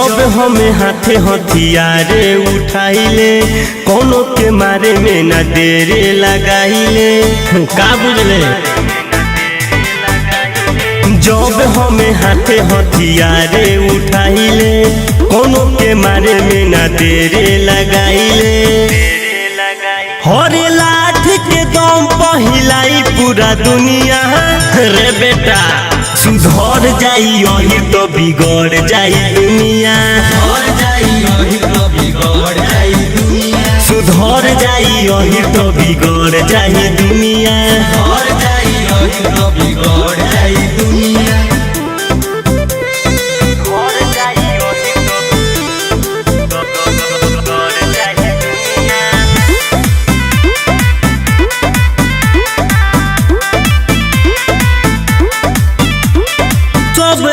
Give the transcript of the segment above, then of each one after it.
जब हमें हाथे हथियारे उठाइले कोनो के मारे में न देरे लगाइले का बुझले। जब हमें हाथे हथियारे उठाइले कोनो के मारे में न देरे लगाइले। हरे लाठ के दम पहिलाई पूरा दुनिया रे बेटा सुधर जाई यही तो बिगड़ जाई दुनिया। सुधर जाई यही तो बिगड़ जाई दुनिया।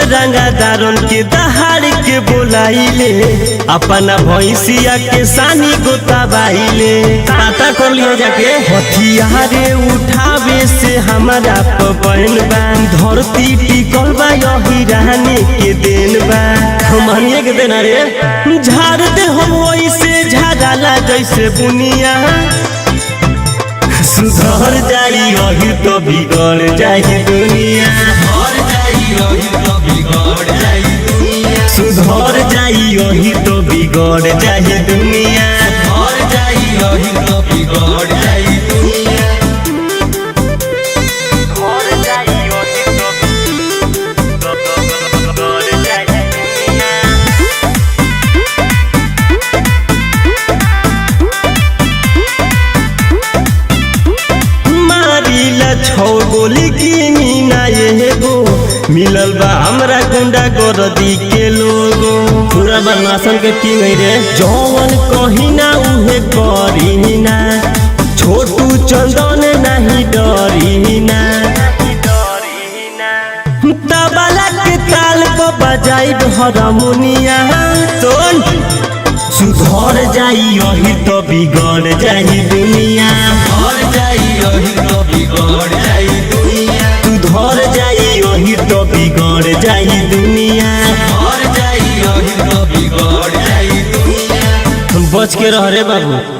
रंगादारन के दहाड़ के बोलाइले अपना भैंसिया के सानी गोताबाइले। पता कर लिया जाके हथियारे उठावे से हमारा पवन बा धरती टिकल बा यही रहने के देन बा हमनिए के देना रे। झाड़ दे हम वैसे झाड़ाला जैसे बुनिया। सुधर जाई यही तो बिगड़ जाई दुनिया। सुधर जाई यही तो बिगड़ जाई दुनिया। छो गोली की मीना ये गो मिलल बा हमरा गुंडा गर्दी के लोगो। पूरा बदमाशन के टीम रे जौवन कही ना उहे करी ना। छोटू चंदन नहीं डरी ना। तबला के ताल पर बजाई हारमोनिया। सुधर जाई यही तो बिगड़ जाई दुनिया। सुधर जाई यही तो बिगड़ जाई दुनिया। बच के रह रे बाबू।